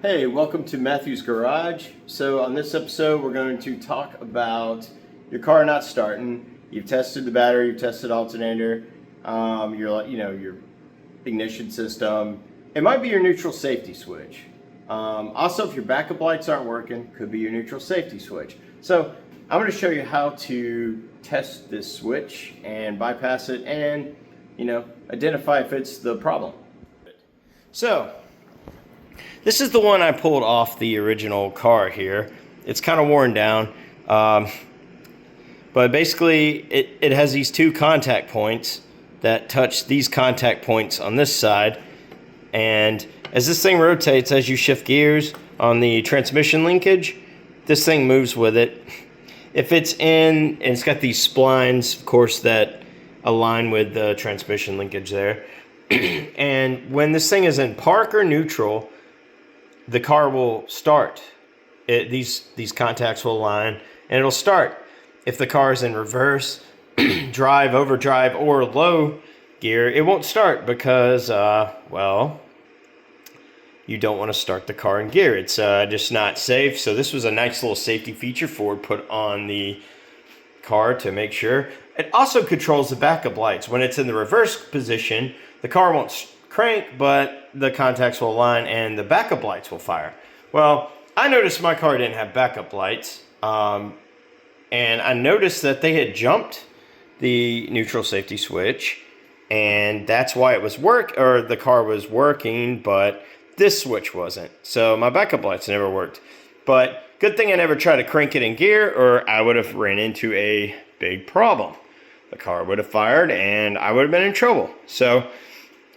Hey, welcome to Matthew's Garage. So on this episode, we're going to talk about your car not starting. You've tested the battery, you've tested alternator, your ignition system. It might be your neutral safety switch. Also, if your backup lights aren't working, could be your neutral safety switch. So I'm going to show you how to test this switch and bypass it, and identify if it's the problem. So this is the one I pulled off the original car here. It's kind of worn down, but basically it has these two contact points that touch these contact points on this side, and as this thing rotates, as you shift gears on the transmission linkage, this thing moves with it. If it's in, and it's got these splines, of course, that align with the transmission linkage there, and when this thing is in park or neutral, the car will start. These contacts will align and it'll start. If the car is in reverse, drive, overdrive, or low gear, it won't start because, you don't want to start the car in gear. It's just not safe. So this was a nice little safety feature Ford put on the car to make sure. It also controls the backup lights. When it's in the reverse position, the car won't crank, but the contacts will align and the backup lights will fire. Well, I noticed my car didn't have backup lights, and I noticed that they had jumped the neutral safety switch, and that's why it was the car was working, but this switch wasn't. So my backup lights never worked. But good thing I never tried to crank it in gear, or I would have ran into a big problem. The car would have fired and I would have been in trouble. So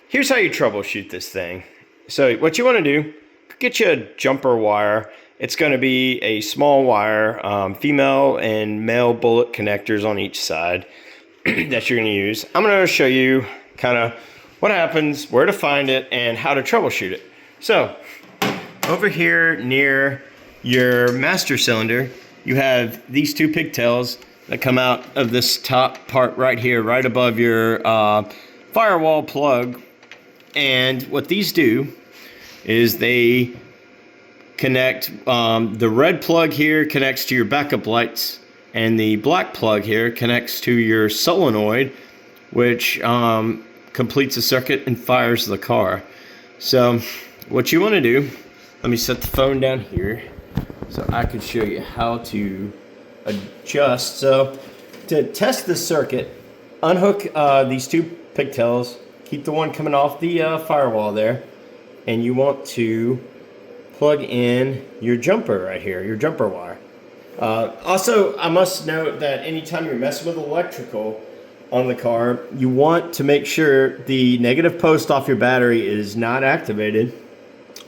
here's how you troubleshoot this thing. So what you want to do, get you a jumper wire. It's going to be a small wire, female and male bullet connectors on each side that you're going to use. I'm going to show you kind of what happens, where to find it, and how to troubleshoot it. So over here near your master cylinder, you have these two pigtails that come out of this top part right here, right above your firewall plug. And what these do is they connect, the red plug here connects to your backup lights, and the black plug here connects to your solenoid, which completes the circuit and fires the car. So what you want to do, let me set the phone down here so I can show you how to adjust. So to test this circuit, unhook these two pigtails. Keep the one coming off the firewall there, and you want to plug in your jumper right here, your jumper wire. Also, I must note that anytime you're messing with electrical on the car, you want to make sure the negative post off your battery is not activated,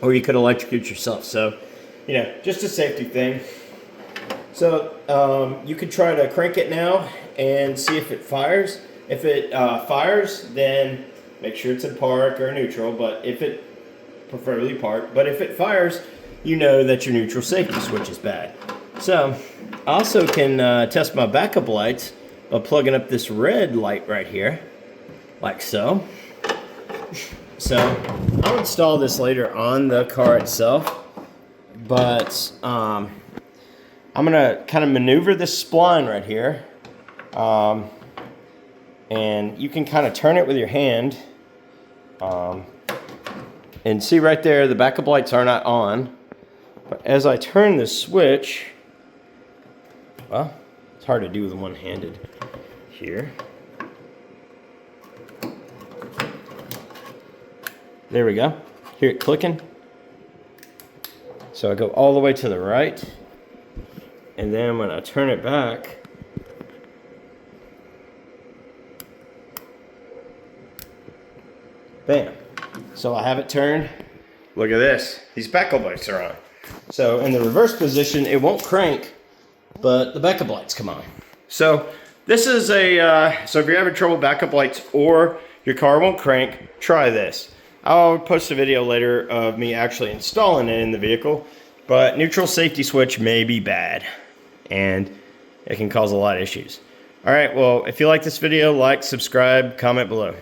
or you could electrocute yourself. So, just a safety thing. So you could try to crank it now and see if it fires. If it fires, then make sure it's in park or neutral, but preferably park. But if it fires, you know that your neutral safety switch is bad. So I also can test my backup lights by plugging up this red light right here, like so. So I'll install this later on the car itself, but I'm gonna kind of maneuver this spline right here. And you can kind of turn it with your hand, and see right there the backup lights are not on, but as I turn the switch, well, it's hard to do with one-handed here. There we go. Hear it clicking. So I go all the way to the right, and then when I turn it back, bam. So I have it turned. Look at this. These backup lights are on. So in the reverse position, it won't crank, but the backup lights come on. So this is so if you're having trouble with backup lights or your car won't crank, try this. I'll post a video later of me actually installing it in the vehicle, but neutral safety switch may be bad, and it can cause a lot of issues. All right, well, if you like this video, like, subscribe, comment below.